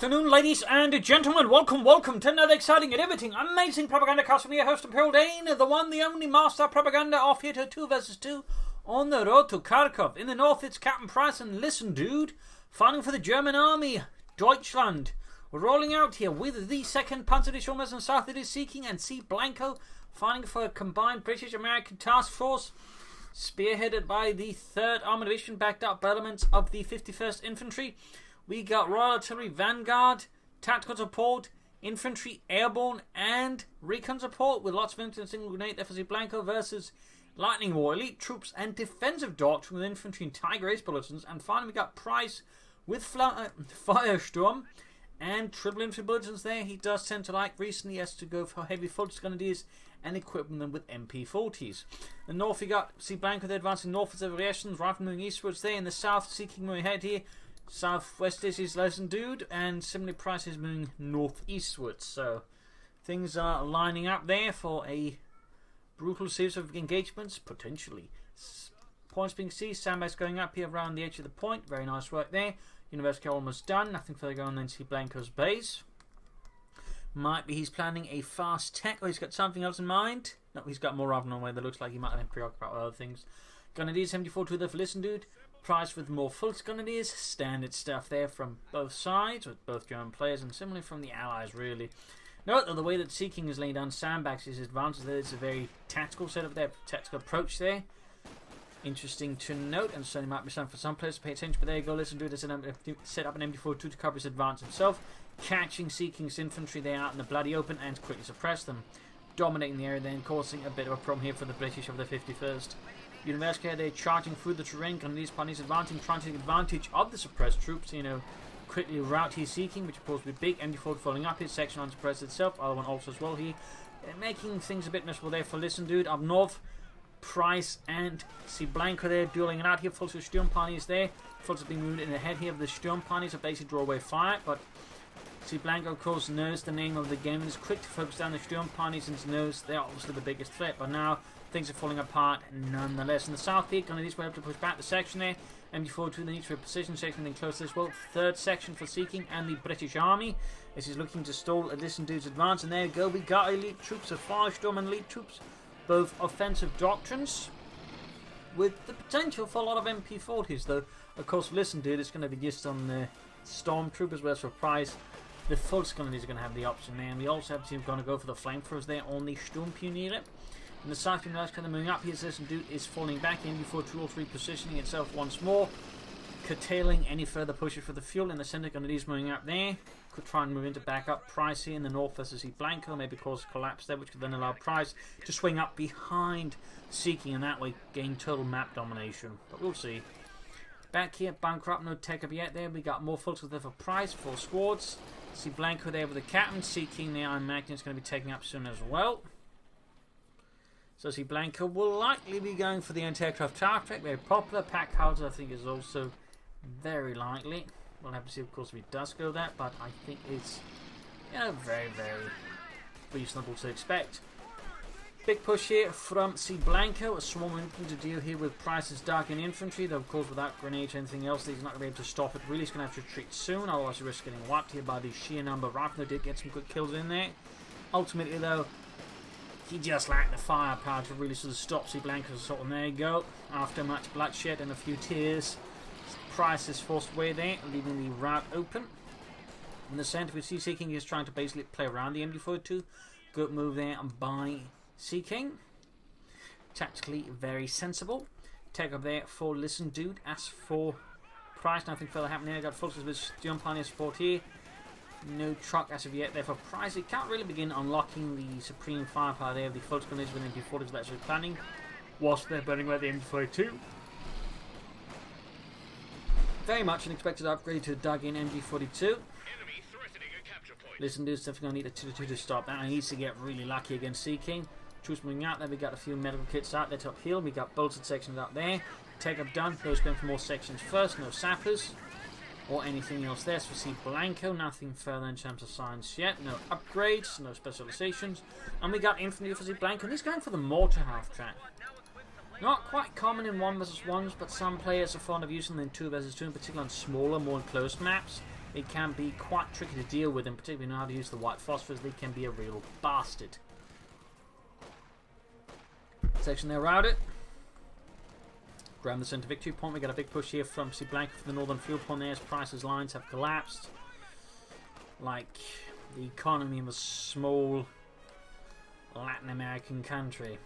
afternoon, ladies and gentlemen. Welcome to another exciting and riveting, amazing Propagandacast from your host, Imperial Dane, the one, the only master of propaganda off here to 2 vs 2 on the road to Kharkov. In the north, it's Captain Price, and listen, dude, fighting for the German army, Deutschland. We're rolling out here with the 2nd Panzerdivision and south it is Seeking, and Cblanco fighting for a combined British-American task force, spearheaded by the 3rd Armored Division, backed up by elements of the 51st Infantry. We got Royal Artillery Vanguard, tactical support, infantry, airborne, and recon support with lots of infantry and single grenade there for Cblanco versus Lightning War, elite troops and defensive doctrine with infantry and Tiger Ace bulletins. And finally we got Price with Feuersturm and triple infantry bulletins there. He does tend to like recently has to go for heavy Volksgrenadiers and equipping them with MP40s. In the north we got Cblanco, they're advancing north with variations, rifle moving eastwards there. In the south, Seeking moving ahead here. Southwest is his lesson, dude, and similarly Price is moving northeastwards. So things are lining up there for a brutal series of engagements, potentially. Points being seized, sandbags going up here around the edge of the point. Very nice work there. University almost done. Nothing further going on in Cblanco's base. Might be he's planning a fast tech, or he's got something else in mind. No, he's got more rather on the way that looks like he might have been preoccupied with other things. Grenadiers 74 to there for listen, dude. Price with more Volksgrenadiers, standard stuff there from both sides, with both German players, and similarly from the Allies, really. Note that the way that Seeking is laying down sandbags is advantage there. It's a very tactical setup there, tactical approach there. Interesting to note, and certainly might be something for some players to pay attention, but there you go, listen to it. Set up an MD42 to cover his advance himself, catching Seeking's infantry there out in the bloody open and quickly suppress them. Dominating the area then, causing a bit of a problem here for the British of the 51st. University, they're charging through the terrain, and these parties advancing, trying to take advantage of the suppressed troops, quickly rout here Seeking, which of course will be big. MD4 following up his section on suppressed itself, other one also as well here. Making things a bit miserable there for listen, dude. Up north, Price and Cblanco there dueling it out here. Feuersturm parties there. Fulls being moved in ahead here of the Sturm parties, so basically draw away fire, but Cblanco, of course, knows the name of the game and is quick to focus down the Sturm parties and knows they're obviously the biggest threat, but now things are falling apart nonetheless. In the south here, Grenadiers will have to push back the section there. MD4 to the need for a precision section then close as well. 3rd section for Seeking and the British Army. This is looking to stall a listen dude's advance, and there you go. We got elite troops of Feuersturm and elite troops, both offensive doctrines, with the potential for a lot of MP40s, though. Of course, listen dude, it's going to be used on the Stormtroopers, whereas for Price, the Volksgrenadiers are going to have the option there. And we also have team going to go for the flamethrowers there on the Sturmpioniere. In the south, kind of moving up here, this dude is falling back in before 2 or 3 positioning itself once more, curtailing any further pushes for the fuel. In the center, Grenadiers moving up there. Could try and move into backup Price here in the north versus Cblanco, maybe cause a collapse there, which could then allow Price to swing up behind Seeking and that way gain total map domination. But we'll see. Back here, bunker up, no tech up yet there. We got more folks there for Price, 4 squads. Cblanco there with the captain. Seeking there, I imagine is going to be taking up soon as well. So Cblanco will likely be going for the anti-aircraft tower track, very popular. Pack houses I think is also very likely. We'll have to see of course if he does go that, but I think it's very, very reasonable to expect. Big push here from Cblanco, a swarm infantry to deal here with Price's Dark and infantry, though of course without grenades or anything else he's not going to be able to stop it. Really he's going to have to retreat soon, otherwise he risks getting wiped here by the sheer number of rifles. Did get some good kills in there. Ultimately though, he just lacked the firepower to really sort of stop Cblanco's assault, and there you go. After much bloodshed and a few tears, Price is forced away there, leaving the route open. In the centre, we see Seeking is trying to basically play around the MD42. Good move there by Seeking. Tactically very sensible. Take up there for listen, dude. As for Price, nothing further happening there. Got full with Sturm Pioneer support here. No truck as of yet there for Price. He can't really begin unlocking the supreme firepower there of the Volksgrenadiers with MP40s that's actually planning. Whilst they're burning away the MP42. Very much an expected upgrade to dug-in MG42. Listen, dude's definitely going to need a 2-2 to stop that. He needs to get really lucky against Seeking. Troops moving out there. We got a few medical kits out there top hill. We got bolted sections out there. Take up done. Those going for more sections first. No sappers or anything else there. So we see Cblanco, nothing further in terms of science yet. No upgrades, no specializations. And we got infantry for Cblanco, and he's going for the mortar half track. Not quite common in 1 vs 1s, but some players are fond of using them in 2 vs 2, in particular on smaller, more enclosed maps. it can be quite tricky to deal with, and particularly know how to use the white phosphorus. They can be a real bastard. Section there around it. Grab the centre victory point. We got a big push here from Cblanco for the northern field point there as Price's lines have collapsed. Like the economy of a small Latin American country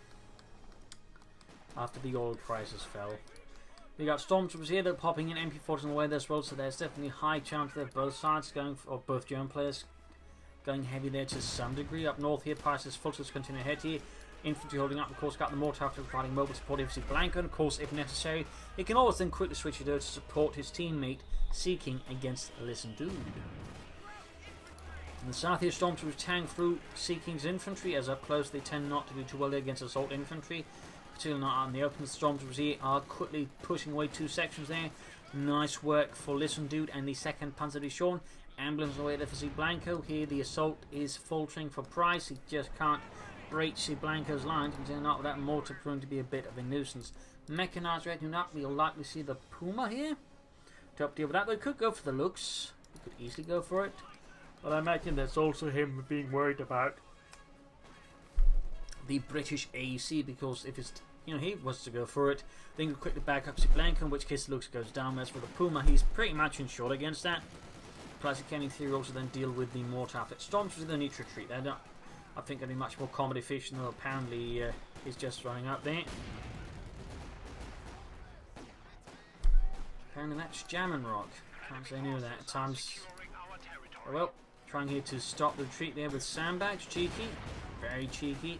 after the oil prices fell. We got stormtroopers here, they're popping in MP40s on the way there as well, so there's definitely a high chance that both sides going, or both German players going heavy there to some degree. Up north here, Price's forces continue ahead here. Infantry holding up, of course, got the mortar after providing mobile support for Cblanco, and of course, if necessary, he can always then quickly switch it over to support his teammate seeking against Listen Dude. In the south here, stormtroopers tang through Seeking's infantry, as up close they tend not to do too well against assault infantry, particularly not out in the open. The stormtroopers here are quickly pushing away two sections there. Nice work for Listen Dude and the 2nd Panzer Division. Ambulance away there for Cblanco. Here the assault is faltering for Price. He just can't break Cblanco's lines, and not without mortar proving to be a bit of a nuisance. Mechanized ready up. We'll likely see the Puma here to help deal with that. They could go for the looks. They could easily go for it. But I imagine there's also him being worried about the British AEC, because if it's, he was to go for it, then he could quickly back up Cblanco, in which case the looks goes down. As for the Puma, he's pretty much insured against that. Plus, he can in theory also then deal with the mortar after it storms, so they need to retreat. They're not, I think, going to be much more combat efficient, though apparently he's just running up there. Apparently that's Jaminrock. Can't say no that at times. Oh well, trying here to stop the retreat there with sandbags. Cheeky. Very cheeky.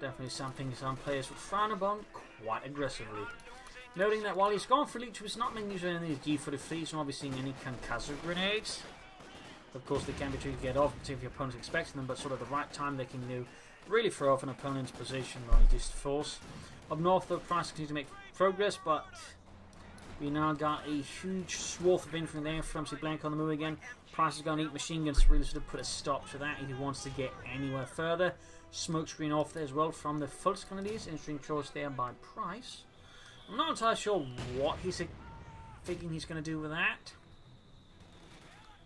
Definitely something some players would frown upon quite aggressively. Noting that while he's gone for Leech, he's not making use of any of these G-footed fleets, so I'll be seeing any concussor grenades. Of course, they can be tricky to get off, particularly if your opponent's expecting them, but sort of the right time they can really throw off an opponent's position or just force. Up north, though, Price continues to make progress, but we now got a huge swath of infantry there from Cblanco on the move again. Price is going to eat machine guns to really sort of put a stop to that if he wants to get anywhere further. Smoke screen off there as well from the Fultz Canadians. Interesting choice there by Price. I'm not entirely sure what he's thinking he's going to do with that.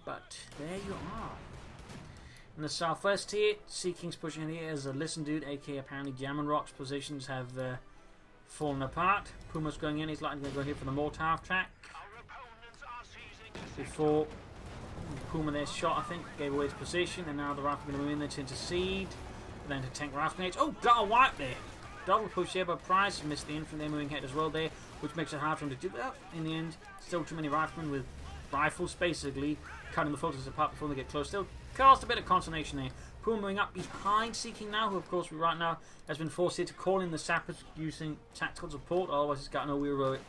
But there you are. In the southwest here, Seeking's pushing in here as a Listen Dude, aka apparently Jaminrock's positions have fallen apart. Puma's going in, he's likely going to go here for the mortar half track. Before Puma there shot, I think, gave away his position, and now the rifle are going to move in there to intercede. Then to tank rifle grenades. Oh, got a wipe there! Double push here by Price, missed the infantry there moving ahead as well there, which makes it hard for him to do that. In the end, still too many riflemen with rifles basically cutting the forces apart before they get close. Still caused a bit of consternation there. Puma moving up behind Seeking now, who of course right now has been forced here to call in the sappers using tactical support, otherwise he's got no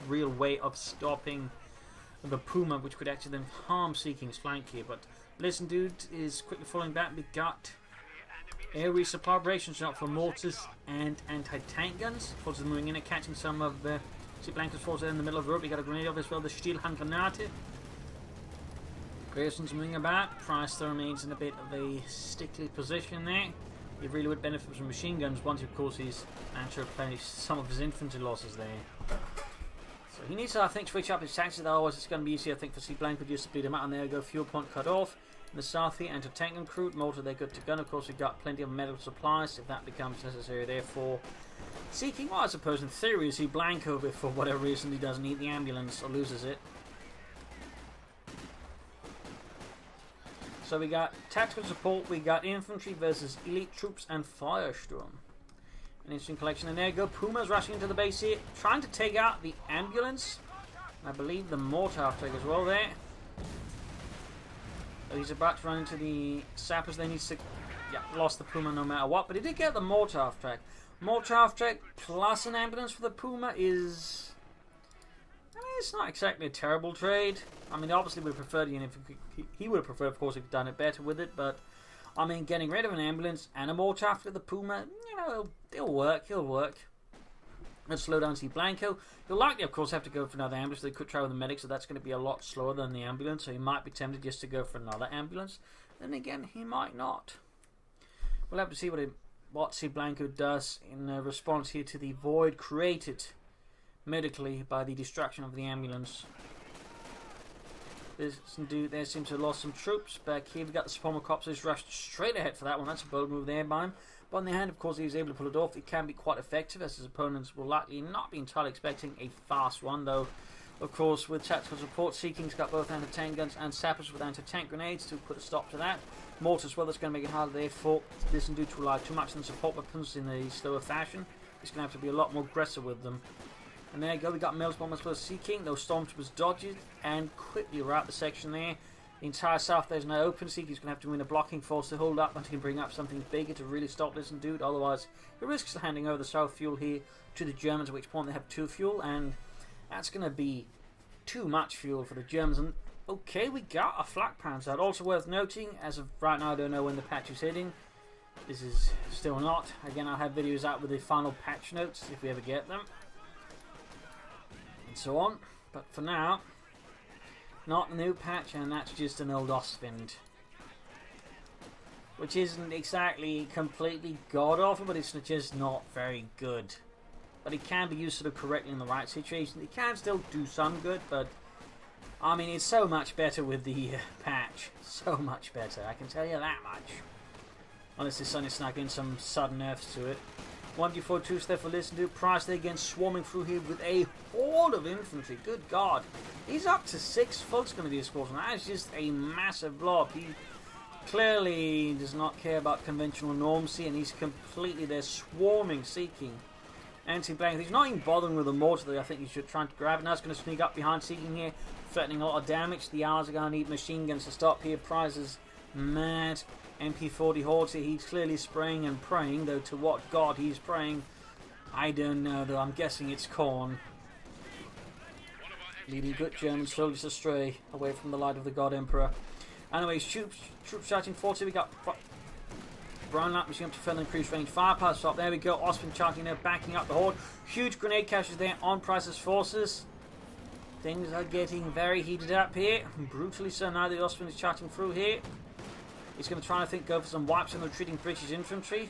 real way of stopping the Puma, which could actually then harm Seeking's flank here. But Listen Dude is quickly falling back. We got air resupply operations out for mortars and anti-tank guns. Forces moving in and catching some of the Cblanco's forces in the middle of the road. We got a grenade over as well, the Stielhandgranate. Grayson's moving about. Price still remains in a bit of a stickly position there. He really would benefit from machine guns once, of course, he's actually replenished some of his infantry losses there. So he needs to, I think, switch up his tactics, otherwise it's going to be easier, I think, for Cblanco just to beat him out. And there we go, fuel point cut off. In the south here, anti-tank and crude, mortar they're good to gun. Of course, we've got plenty of medical supplies if that becomes necessary. Therefore, Seeking, well, I suppose in theory, Cblanco, if for whatever reason he doesn't need the ambulance or loses it. So we got tactical support, we got infantry versus elite troops and Feuersturm. An interesting collection. And there you go, Puma's rushing into the base here, trying to take out the ambulance. I believe the mortar after as well there. So he's about to run into the sappers. They need to, lost the Puma no matter what. But he did get the mortar half track. Mortar half track plus an ambulance for the Puma is, I mean, it's not exactly a terrible trade. I mean, obviously we prefer he would have preferred, of course, if he'd done it better with it. But I mean, getting rid of an ambulance and a mortar after the Puma, it'll work. He'll work. Let's slow down Cblanco. He'll likely, of course, have to go for another ambulance. They could try with the medic, so that's going to be a lot slower than the ambulance. So he might be tempted just to go for another ambulance. Then again, he might not. We'll have to see what Cblanco does in response here to the void created medically by the destruction of the ambulance. This dude there seems to have lost some troops. Back here we got the Supremo Corps who's rushed straight ahead for that one. That's a bold move there by him. But on the hand, of course, he was able to pull it off. It can be quite effective, as his opponents will likely not be entirely expecting a fast one, though. Of course, with tactical support, Seeking's got both anti-tank guns and sappers with anti-tank grenades to put a stop to that. Mortars as well, that's going to make it harder there for this dude to rely too much on support weapons in a slower fashion. He's going to have to be a lot more aggressive with them. And there you go, we got Mills Bombers for Seeking. Those Stormtroopers dodged it and quickly were out the section there. The entire south there's now open. Seeking's going to have to win a blocking force to hold up until he can bring up something bigger to really stop this dude. Otherwise, he risks handing over the south fuel here to the Germans, at which point they have 2 fuel, and that's going to be too much fuel for the Germans. And okay, we got a flak panzer. Also worth noting, as of right now, I don't know when the patch is hitting. This is still not. Again, I'll have videos out with the final patch notes if we ever get them, and so on. But for now, not a new patch, and that's just an old Ostwind, which isn't exactly completely god-awful, but it's just not very good. But it can be used sort of correctly in the right situation. It can still do some good, but I mean, it's so much better with the patch. So much better, I can tell you that much. Unless the sun is snuck in some sudden nerfs to it. 1d42 there for listen to. Price there again swarming through here with a horde of infantry. Good God. He's up to 6 folks going to be a squadron. That is just a massive blob. He clearly does not care about conventional normancy, and he's completely there swarming, Seeking. Anti-Blanco. He's not even bothering with the mortar that I think he should try to grab. Now it's going to sneak up behind Seeking here, threatening a lot of damage. The Allies are going to need machine guns to stop here. Price is mad. MP40 hordes here. He's clearly spraying and praying, though to what god he's praying, I don't know, though. I'm guessing it's corn. Leading good German soldiers astray, away from the light of the God Emperor. Anyways, troops charging 40. We got Brown Lap machine up to further increased range. Firepower stop. There we go. Ostwind charging there, backing up the horde. Huge grenade caches there on Price's forces. Things are getting very heated up here. Brutally so now. The Ostwind is charging through here. He's going to try, I think, go for some wipes on the retreating British infantry.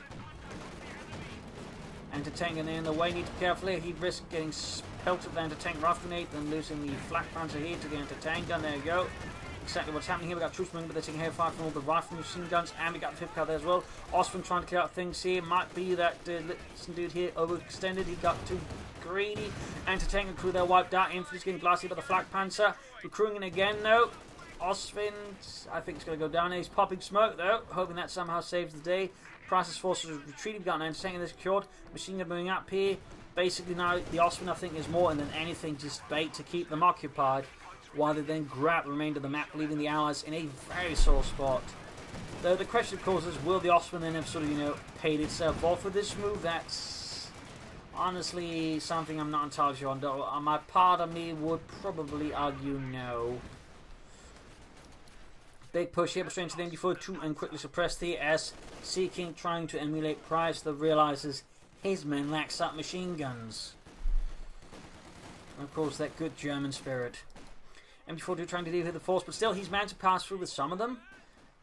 Anti-tank in the way, need to be careful here. He'd risk getting pelted with the anti-tank rifle grenade, then losing the flak panzer here to the anti-tank gun. There you go. Exactly what's happening here. We got troops moving, but they're taking heavy fire from all the rifle machine guns, and we got the 5th car there as well. Ostwind trying to clear out things here. Might be that some dude here overextended. He got too greedy. Anti-tank and crew there wiped out. Infantry's getting blasted by the flak panzer. Recruiting again though. Ostwind, I think it's going to go down. He's popping smoke though, hoping that somehow saves the day. Price's forces are retreating. We've got an anti-tank in this secured. Machine gun moving up here. Basically now the Ostwind, I think, is more than anything just bait to keep them occupied, while they then grab the remainder of the map, leaving the Allies in a very sore spot. Though the question, of course, is will the Ostwind then have sort of, paid itself off for this move? That's honestly something I'm not entirely sure on. My part of me would probably argue no. Big push here, but straight into the MD42 and quickly suppressed here as Seeking, trying to emulate Price, that realises his men lack submachine guns. And of course, that good German spirit. MD42 trying to deal with the force, but still he's managed to pass through with some of them,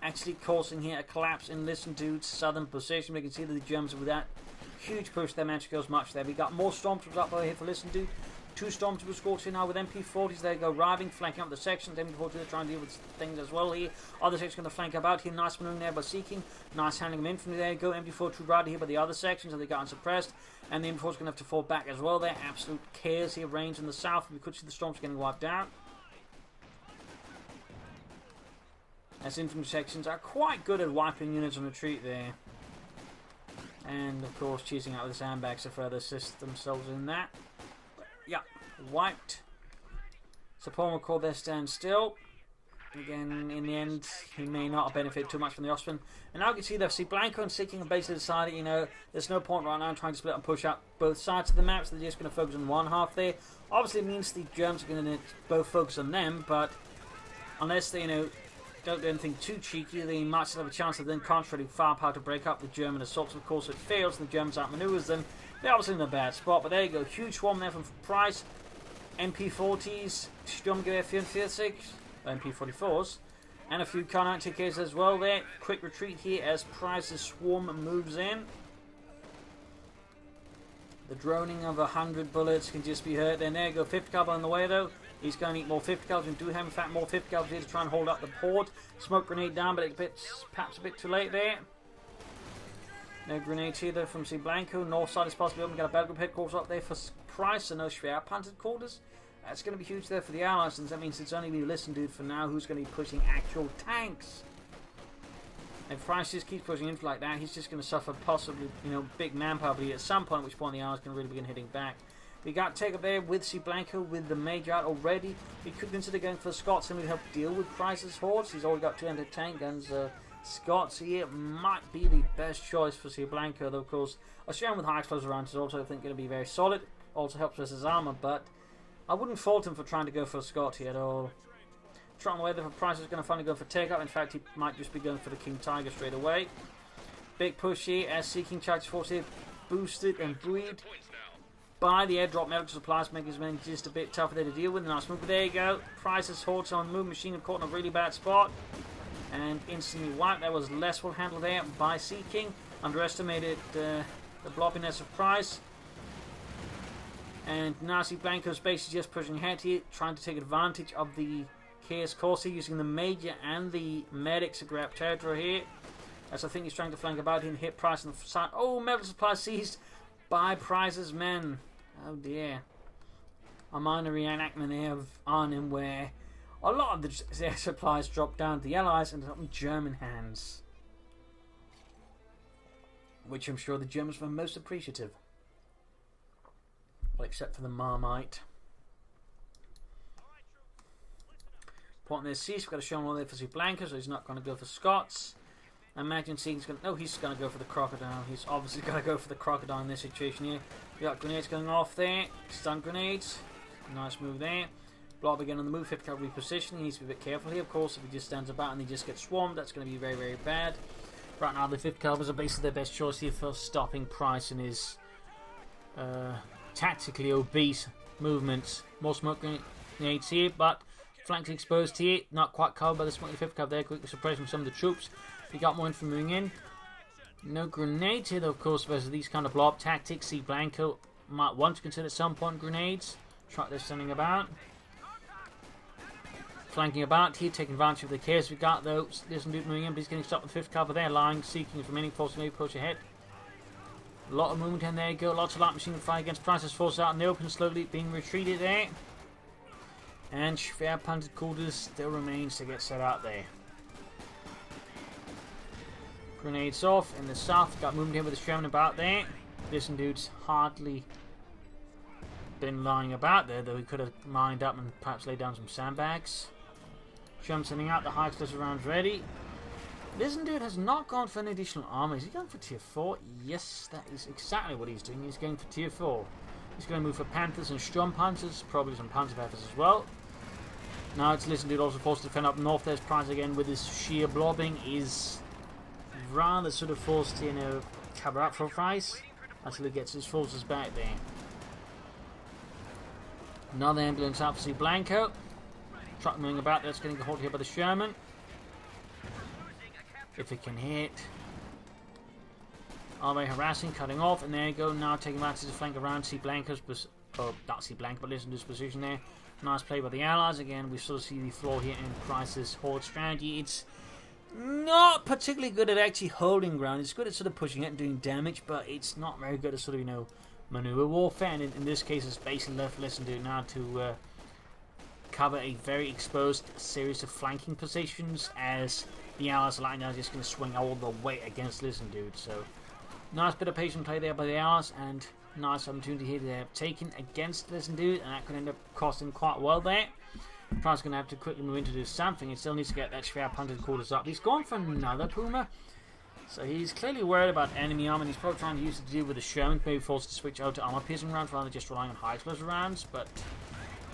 actually causing here a collapse in Listen To's southern position. We can see that the Germans, with that huge push, they managed to go as much there. We got more Stormtroopers up over here for Listen To. 2 Stormtroopers squads here now with MP40s. They go arriving, flanking up the sections. MP40 they're trying to deal with things as well here. Other sections going to flank up out here. Nice maneuvering there by Seeking. Nice handling of infantry. There you go. MP42 right here by the other sections, and they got unsuppressed. And the MP40's going to have to fall back as well there. Absolute chaos here reigns in the south. We could see the Storms getting wiped out, as infantry sections are quite good at wiping units on retreat there. And of course cheesing out with the sandbags to further assist themselves in that. Yeah, wiped. Support call there stand still. Again, in the end, he may not benefit too much from the Ostwind. And now you can see that Cblanco and Seeking have basically decided, there's no point right now in trying to split and push up both sides of the map, so they're just going to focus on one half there. Obviously it means the Germans are going to both focus on them, but unless they, don't do anything too cheeky, they might still have a chance of then concentrating firepower to break up the German assaults. Of course, it fails and the Germans outmaneuvers them. They're obviously in a bad spot, but there you go. Huge swarm there from Price. MP40s, Sturmgewehr 44, MP44s, and a few Kar 90Ks as well there. Quick retreat here as Price's swarm moves in. The droning of 100 bullets can just be heard. Then there you go. 5th Cub on the way though. He's going to need more 50 cals. We do have, in fact, more 50 cals here to try and hold up the horde. Smoke grenade down, but it's perhaps a bit too late there. No grenades here, though, from Cblanco. North side is possibly open. We've got a battle group headquarters up there for Price, so no Schwerpanzer quarters. That's going to be huge there for the Allies, and that means it's only going to be Dude for now who's going to be pushing actual tanks. If Price just keeps pushing in like that, he's just going to suffer possibly, big manpower bleed at some point, at which point the Allies can really begin hitting back. We got take up there with Cblanco with the Major out already. We could consider going for Scots and we help deal with Price's hordes. He's already got 200 tank guns. Scots here might be the best choice for Cblanco, though of course Australian with high explosive rounds is also I think going to be very solid. Also helps with his armour, but I wouldn't fault him for trying to go for a Scot here at all. Trying whether if Price is going to finally go for take-up. In fact, he might just be going for the King Tiger straight away. Big push here as King Tiger's force here boosted and buoyed by the airdrop medical supplies, making his men just a bit tougher there to deal with. Nice move, but there you go. Price's hordes on the move. Machine gun caught in a really bad spot and instantly wiped. That was less well handled there by Sea King. Underestimated the blobbiness of Price. And now Cblanco's basically just pushing ahead here, trying to take advantage of the Chaos Corsair, using the Major and the medics to grab territory here. As I think he's trying to flank about here and hit Price on the side. Oh, medical supply seized by Price's men. Oh dear. A minor reenactment there of Arnhem where a lot of the supplies dropped down to the Allies and ended up in German hands. Which I'm sure the Germans were most appreciative. Well, except for the Marmite. Point there, Cease. We've got to show him all there for Cblanco, so he's not going to go for Scots. I imagine Cease going to. No, he's going to go for the Crocodile. He's obviously going to go for the Crocodile in this situation here. We got grenades going off there. Stun grenades. Nice move there. Blob again on the move. 50 cavalry position. He needs to be a bit careful here. Of course, if he just stands about and he just gets swarmed, that's going to be very, very bad. Right now, the 5th cavalry are basically their best choice here for stopping Price in his tactically obese movements. More smoke grenades here, but flanks exposed here. Not quite covered by the smoke. The 5th cavalry there, quickly suppressing some of the troops. We got more infantry moving in. No grenades here, though, of course, versus these kind of blob tactics. Cblanco might want to consider at some point grenades. Try this standing about. Flanking about here, taking advantage of the chaos we got, though. There's some dude moving in, but he's getting stopped with 5th cavalry there. Lying, seeking his remaining force to maybe push ahead. A lot of movement, and there you go. Lots of light machine gun fire against Price's force out in the open, slowly being retreated there. And Schwerpanzer quarters still remains to get set out there. Grenades off in the south. Got movement here with the Sherman about there. This dude's hardly been lying about there, though he could have lined up and perhaps laid down some sandbags. Sherman sending out the high explosive rounds ready. This dude has not gone for an additional armor. Is he going for tier 4? Yes, that is exactly what he's doing. He's going for tier 4. He's going to move for Panthers and Sturmpanzers, probably some Panzerwerfers as well. Now it's Listen Dude also forced to defend up north. There's Price again with his sheer blobbing. Is rather sort of forced to, cover up for Price until he gets his forces back there. Another ambulance out for Cblanco. Truck moving about there. It's getting hold here by the Sherman. If it can hit. Are they harassing, cutting off, and there you go. Now taking advantage to flank around Cblanco's, not Cblanco, but Listen to his position there. Nice play by the Allies. Again, we sort of see the flaw here in Price's horde strategy. It's not particularly good at actually holding ground. It's good at sort of pushing it and doing damage, but it's not very good at sort of, maneuver warfare. And in this case, it's basically left Listen to now to cover a very exposed series of flanking positions as the Allies are now just going to swing all the weight against Listen Dude. So, nice bit of patient play there by the Allies, and nice opportunity here they have taken against Listen Dude, and that could end up costing quite well there. Price going to have to quickly move in to do something. He still needs to get that Schwerpanzer quarters up. He's gone for another Puma, so he's clearly worried about enemy armor, and he's probably trying to use it to deal with the Sherman, maybe forced to switch out to armor piercing rounds rather than just relying on high explosive rounds, but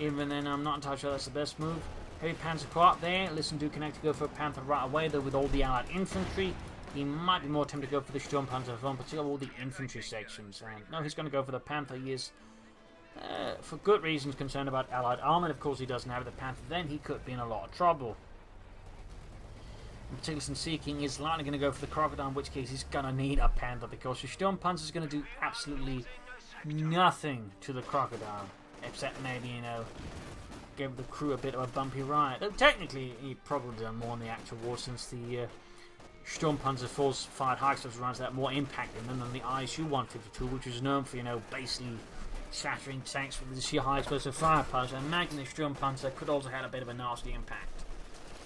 even then I'm not entirely sure that's the best move. Heavy Panzer co-op there. Listen to connect to go for a Panther right away, though with all the Allied infantry. He might be more tempted to go for the Sturmpanzer as well, particularly all the infantry sections. And no, he's going to go for the Panther. He is, for good reasons, concerned about Allied armor. Of course, he doesn't have the Panther. Then he could be in a lot of trouble. In particular, since Sea King is likely going to go for the Crocodile, in which case he's going to need a Panther, because the Sturmpanzer is going to do absolutely nothing to the Crocodile, except maybe, gave the crew a bit of a bumpy ride. Though technically, he probably done more in the actual war since the Sturmpanzer force-fired high explosive rounds that had more impact in them than the ISU 152, which was known for, basically shattering tanks with the sheer high explosive firepower. So I imagine the Sturmpanzer could also have a bit of a nasty impact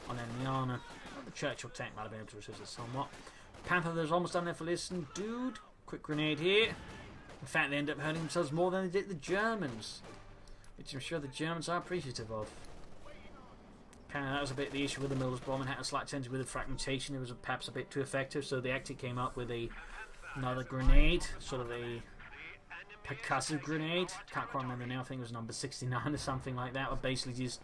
on enemy armor. Well, the Churchill tank might have been able to resist it somewhat. Panther, there's almost done there for listen, dude. Quick grenade here. In fact, they end up hurting themselves more than they did the Germans, which I'm sure the Germans are appreciative of. Kind of that was a bit the issue with the Miller's bomb and had a slight tendency with the fragmentation. It was perhaps a bit too effective, so they actually came up with another grenade, sort of a percussive grenade. Can't quite remember the name. I think it was number 69 or something like that. But basically just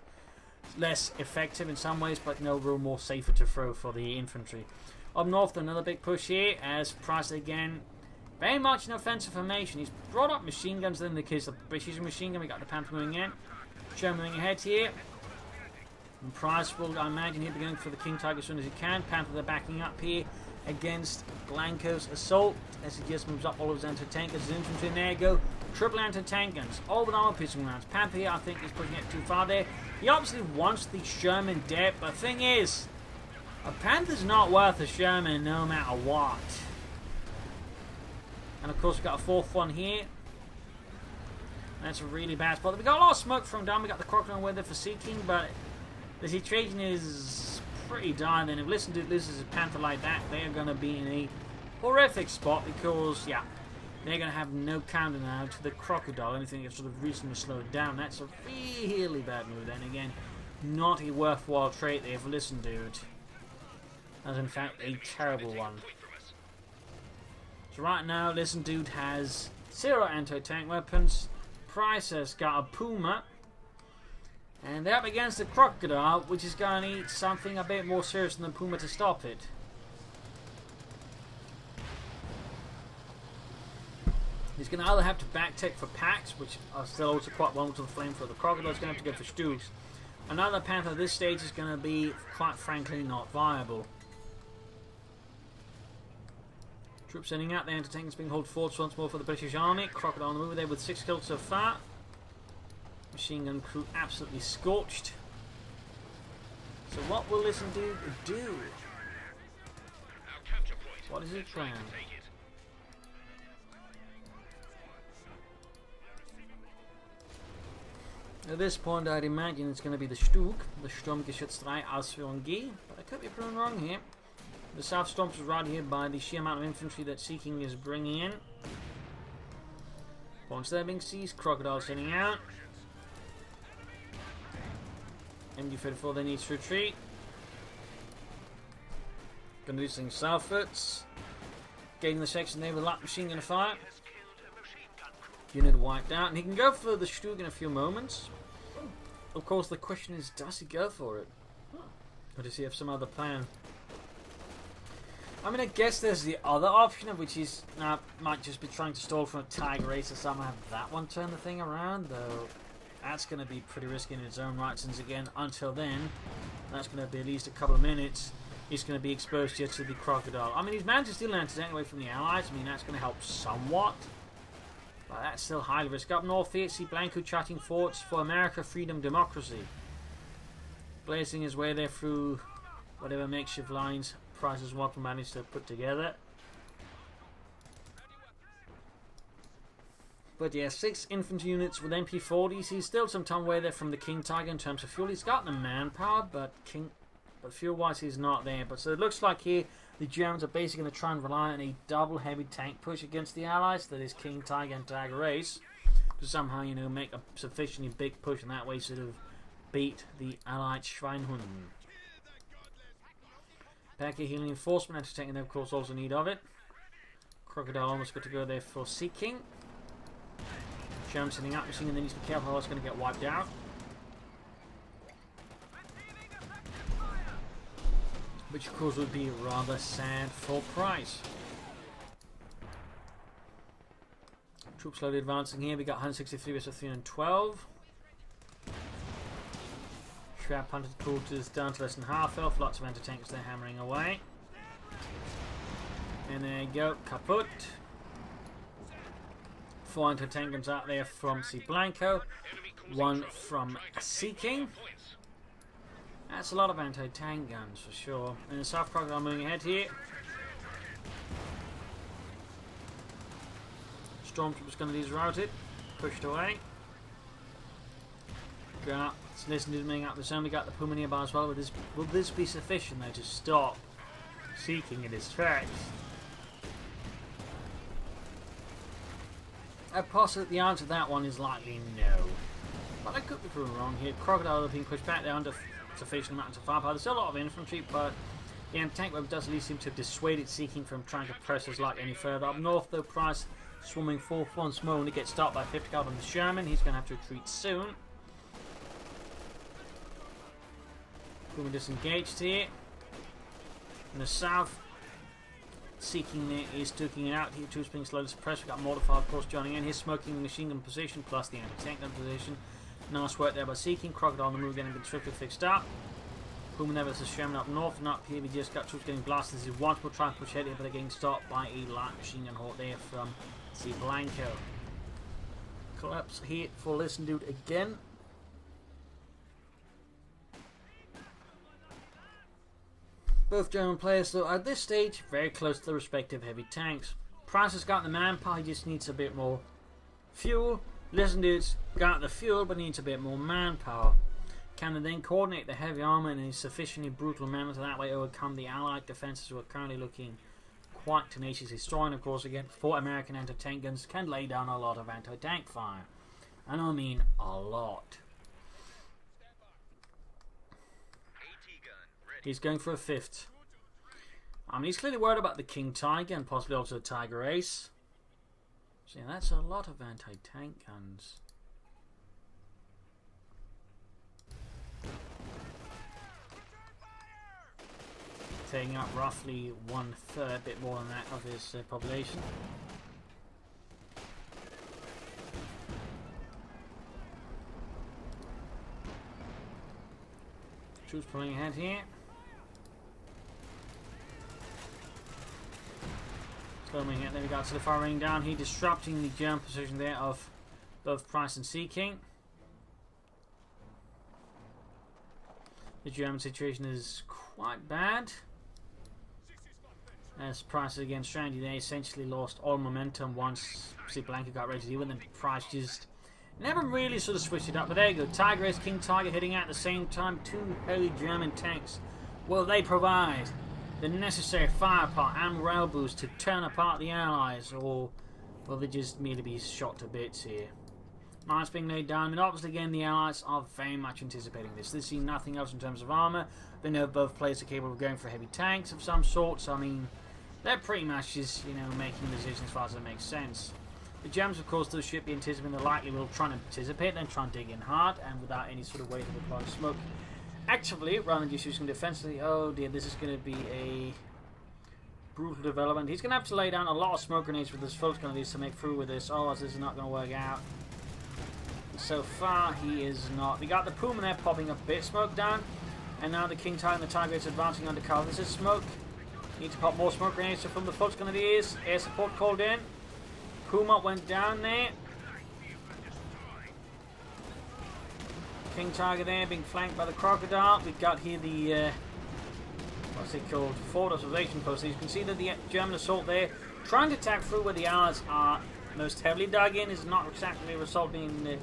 less effective in some ways, but no real more safer to throw for the infantry. Up north, another big push here as Price again. Very much an offensive formation. He's brought up machine guns in the case of the British machine gun. We got the Panther moving in. German moving ahead here. And Price will, I imagine, he'll be going for the King Tiger as soon as he can. Panther, they're backing up here against Blanco's assault as he just moves up all of his anti-tankers. His infantry, and there you go. Triple anti-tank guns. All with armor piercing rounds. Panther here, I think, is pushing it too far there. He obviously wants the Sherman dead, but the thing is, a Panther's not worth a Sherman no matter what. And of course, we've got a fourth one here. That's a really bad spot. We got a lot of smoke from down. We got the Crocodile with it for seeking, but the situation is pretty dire. Then if Listen Dude loses a Panther like that, they are going to be in a horrific spot because, yeah, they're going to have no counter now to the Crocodile. Anything that's sort of reasonably slowed down. That's a really bad move. Then again, not a worthwhile trait there for Listen Dude. That's in fact a terrible one. So right now, Listen Dude has 0 anti-tank weapons. Price has got a Puma. And they're up against the Crocodile, which is going to need something a bit more serious than the Puma to stop it. He's going to either have to back-tech for packs, which are still also quite vulnerable to the flamethrower. The Crocodile's going to have to go for Stooks. Another Panther at this stage is going to be, quite frankly, not viable. Troops sending out, the anti-tankers being held forward once more for the British Army. Crocodile on the move there with 6 kills so far. Machine gun crew absolutely scorched. So what will Listen Dude do? What is his plan? At this point, I'd imagine it's going to be the Stug, the Sturmgeschütz 3 Ausführung G, but I could be proven wrong here. The South Storms is right here by the sheer amount of infantry that Seeking is bringing in. Once they're being seized, Crocodile sending out. MD-34 they need to retreat. Gonna do things southwards. Getting the section there with light machine gun fire. Unit wiped out, and he can go for the Stug in a few moments. Of course, the question is, does he go for it? Or does he have some other plan? I mean, I guess there's the other option, which is might just be trying to stall from a Tiger Race or somehow have that one turn the thing around, though that's going to be pretty risky in its own right, since again, until then, that's going to be at least a couple of minutes, he's going to be exposed here to the Crocodile. I mean, he's managed to steal an anti-tank away from the Allies. I mean, that's going to help somewhat, but that's still highly risky. Up north here, Cblanco charting forts for America, freedom, democracy. Blazing his way there through whatever makeshift lines Price's want to manage to put together. But yeah, 6 infantry units with MP40s. He's still some time away there from the King Tiger in terms of fuel. He's got the manpower, but fuel-wise he's not there. But so it looks like here the Germans are basically going to try and rely on a double heavy tank push against the Allies. That is King Tiger and Tiger Race to somehow, make a sufficiently big push, and that way sort of beat the Allied Schweinhund. Packer healing enforcement, anti-tank, they of course also need of it. Crocodile almost got to go there for Seeking. German sending up, machine, and then needs to be careful how it's going to get wiped out. Which of course would be rather sad for Price. Troops slowly advancing here. We got 163 versus 312. Shrap punted quarters down to less than half health. Lots of anti-tanks there hammering away. And there you go, kaput. 4 anti-tank guns out there from Cblanco. one from Sea King. That's a lot of anti-tank guns for sure. And the South Crocodile moving ahead here. Stormtroopers going to be routed, pushed away. Got Listen to moving up the zone. We got the Puma nearby as well. Will this be sufficient though to stop Sea King in his tracks? Possibly the answer to that one is likely no. But I could be proven wrong here. Crocodile being pushed back there under sufficient amount of firepower. There's still a lot of infantry, but the anti-tank web does at least seem to have dissuaded Sea King from trying to press his luck any further. Up north, though, Price swarming forth once more, and he gets stopped by 50 caliber the Sherman. He's going to have to retreat soon. Puma disengaged here. In the south, Sea King there is duking it out here. Troops being slowly suppressed. We've got Mortified, of course, joining in. He's smoking the machine gun position plus the anti-tank gun position. Nice work there by Sea King. Crocodile on the move getting been swiftly fixed up. Puma never versus Sherman up north, and up here we just got troops getting blasted. This is one will try and push ahead here, but they're getting stopped by a light machine gun horde there from Cblanco. Collapse here for Listen Dude again. Both German players, though, at this stage, very close to the respective heavy tanks. Price has got the manpower, he just needs a bit more fuel. Listen Dude's got the fuel, but needs a bit more manpower. Can they then coordinate the heavy armor in a sufficiently brutal manner to that way overcome the Allied defenses who are currently looking quite tenacious? Destroying, of course, again, 4 American anti-tank guns can lay down a lot of anti-tank fire. And I mean a lot. He's going for a 5th. I mean, he's clearly worried about the King Tiger and possibly also Tiger Ace. So yeah, that's a lot of anti-tank guns. Taking up roughly 1/3, a bit more than that, of his population. Troops pulling ahead here. Storming it, there we go, to the far ring down. He disrupting the German position there of both Price and Sea King. The German situation is quite bad. As Price again stranded, they essentially lost all momentum once Cblanco got ready to deal with them. Price just never really sort of switched it up. But there you go, Tiger Ace, King Tiger hitting out at the same time. 2 heavy German tanks. Will they provide the necessary firepower and morale boost to turn apart the Allies, or will they just merely be shot to bits here? Mines being laid down, and obviously again the Allies are very much anticipating this. They see nothing else in terms of armour. They know both players are capable of going for heavy tanks of some sort, so I mean, they're pretty much just, you know, making decisions as far as it makes sense. The Germans, of course, those should be anticipating the likely will try to participate, then try and dig in hard, and without any sort of way to apply smoke. Actively, rather than just using defensively. Oh dear, this is going to be a brutal development. He's going to have to lay down a lot of smoke grenades with his folks going to need to make through with this. Oh, this is not going to work out. So far, he is not. We got the Puma there popping a bit of smoke down, and now the King Tiger and the Tiger is advancing under cover. This is smoke. Need to pop more smoke grenades. So from the folks going to be is air support called in. Puma went down there. King Tiger there being flanked by the Crocodile. We've got here the what's it called? Forward observation post. So you can see that the German assault there, trying to attack through where the Allies are most heavily dug in, is not exactly resulting in a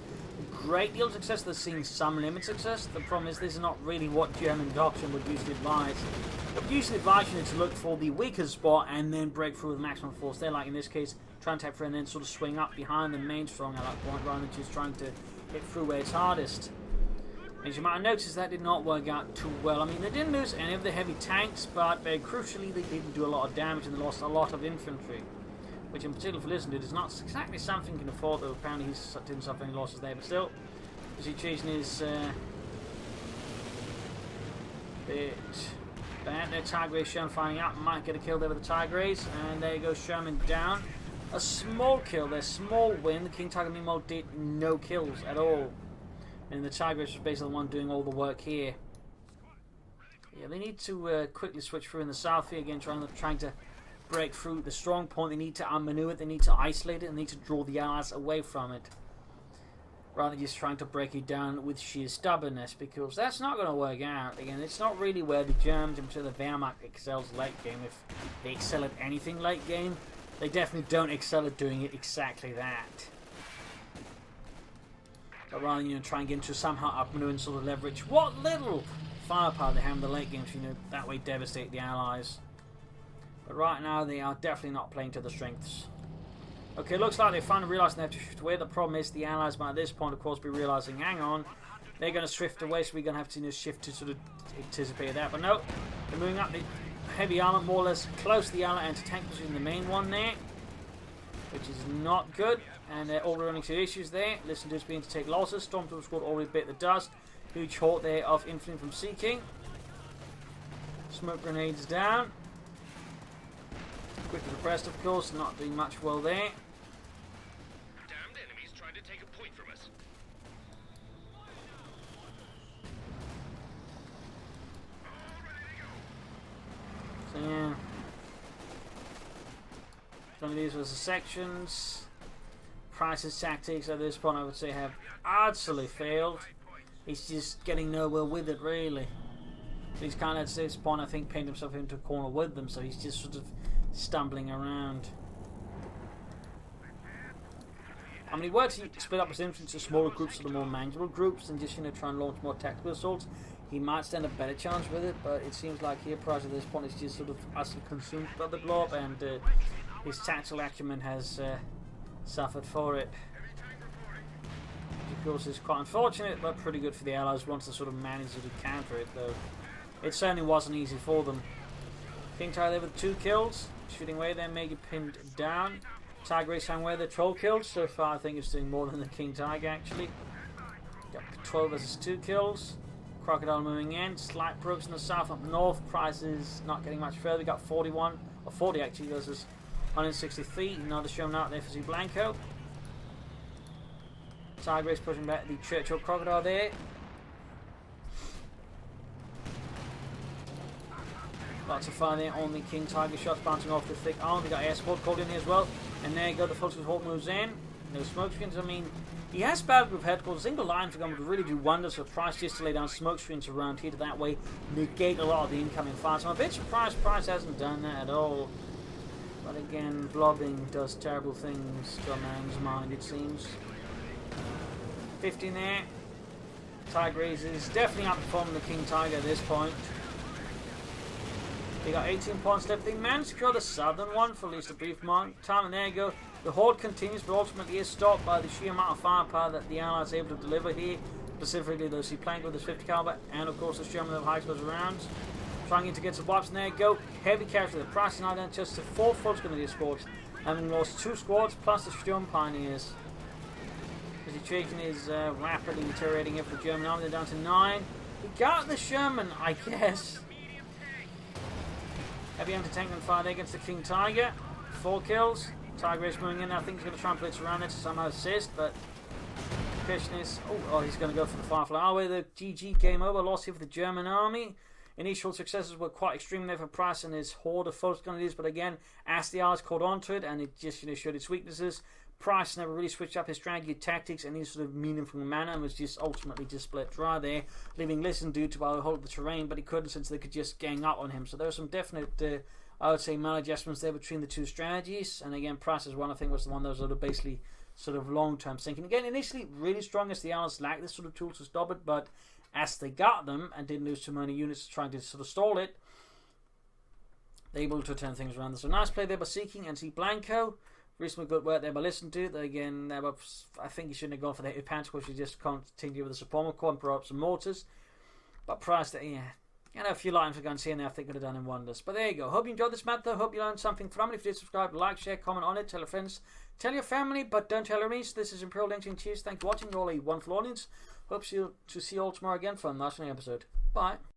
great deal of success. They're seeing some limited success. The problem is this is not really what German doctrine would usually advise. It would usually advise you to look for the weakest spot and then break through with maximum force there, like in this case, try and attack through and then sort of swing up behind the main strong Allied point rather than just trying to hit through where it's hardest. As you might have noticed, that did not work out too well. I mean, they didn't lose any of the heavy tanks, but very crucially, they didn't do a lot of damage and they lost a lot of infantry. Which, in particular for Listen Dude, is not exactly something you can afford, though apparently he didn't suffer any losses there. But still, the situation is bit bad. Their Tiger Ace Sherman firing out, might get a kill there with the Tiger Ace, and there you go, Sherman down. A small kill there, small win. The King Tiger meanwhile did no kills at all. And the Tiger Ace was basically the one doing all the work here. Yeah, they need to quickly switch through in the south here again, trying to break through the strong point. They need to outmaneuver it, they need to isolate it, and they need to draw the Allies away from it. rather than just trying to break it down with sheer stubbornness, because that's not going to work out. Again, it's not really where the Germans, in particular the Wehrmacht, excels late game. If they excel at anything late game, they definitely don't excel at doing it exactly that. But rather than try and get into somehow outmaneuver and sort of leverage what little firepower they have in the late game to that way devastate the Allies. But right now they are definitely not playing to the strengths. Okay, looks like they finally realised they have to shift away. The problem is the Allies might at this point, of course, be realising, hang on, they're going to shift away, so we're going to have to shift to sort of anticipate that. But no, they're moving up the heavy armour more or less close to the Allied anti-tank position, the main one there, which is not good. And they're already running into issues there. Listen to us being to take losses. Stormtrooper squad already bit the dust. Huge horde there of infantry from Seeking. Smoke grenades down. Quickly repressed, of course, not doing much well there. Damned enemies trying to take a point from us. So yeah. Some of these was the sections. Price's tactics at this point, I would say, have absolutely failed. He's just getting nowhere with it, really. So he's kind of, at this point, I think, painted himself into a corner with them, so he's just sort of stumbling around. I mean, he were to split up his infantry into smaller groups, to the more manageable groups, and just, try and launch more tactical assaults, he might stand a better chance with it, but it seems like here, Price at this point, is just sort of utterly consumed by the blob, and his tactical acumen has suffered for it. Which of course is quite unfortunate, but pretty good for the Allies once they sort of managed to counter it, though. It certainly wasn't easy for them. King Tiger there with 2 kills, shooting away there, Major pinned down. Tiger Race where the troll killed. So far I think it's doing more than the King Tiger actually. Got 12 versus 2 kills. Crocodile moving in, slight progress in the south. Up north, Price is not getting much further. We got 41, or 40 actually, versus 163. Another Sherman out there for Cblanco. Tiger Race pushing back the Churchill Crocodile there. Lots of fire there on the King Tiger, shots bouncing off the thick arm. They got air support called in here as well. And there you go, the Feuersturm Hawk moves in. No smoke screens. I mean, he has battle group headquarters. Single line for them would really do wonders for Price just to lay down smoke screens around here to that way negate a lot of the incoming fire. So I'm a bit surprised Price hasn't done that at all. But again, blobbing does terrible things to a man's mind, it seems. 15 there. Tiger Race is definitely outperforming the King Tiger at this point. They got 18 points left. They managed to kill the southern one for at least a brief time, and there you go. The horde continues, but ultimately is stopped by the sheer amount of firepower that the Allies are able to deliver here. Specifically, those Cblanco with his 50 caliber, and of course the Sherman of high explosive rounds. Trying to get some wipes, and there you go. Heavy casualty. The Price is now down just to 4 full grenadier squads, having lost 2 squads plus the Sturm Pioneers. The situation is rapidly deteriorating here for the German army. They're down to 9. We got the Sherman, I guess. Heavy anti-tank and fire there against the King Tiger. 4 kills. Tiger is moving in. I think he's going to try and blitz around it to somehow assist, but the question is, oh, he's going to go for the Firefly. Oh, the GG game over. Loss here for the German army. Initial successes were quite extreme there for Price and his horde of Feuersturm grenadiers, but again, as the Allies caught onto it and it just showed its weaknesses, Price never really switched up his strategy, tactics, and his sort of meaningful manner, and was just ultimately just split dry there, leaving listen due to hold the terrain, but he couldn't since they could just gang up on him. So there were some definite, I would say, maladjustments there between the two strategies. And again, Price's one, I think, was the one that was sort of basically sort of long-term thinking. Again, initially really strong as the Allies lacked this sort of tool to stop it, but as they got them and didn't lose too many units trying to sort of stall it, they're able to turn things around. So nice play there by Seeking and Cblanco. Reasonably good work there by Listen to. Again, I think he shouldn't have gone for the heavy pants, which he just continued with the Supremo Core and brought up some mortars. But Price, yeah, a few lines for guns here and there I think could have done him wonders. But there you go. Hope you enjoyed this map though. Hope you learned something from it. If you did, subscribe, like, share, comment on it, tell your friends, tell your family, but don't tell your enemies. This is Imperial Links. Cheers. Thank you for watching. You're all a wonderful audience. Hope to see you all tomorrow again for a nice episode. Bye.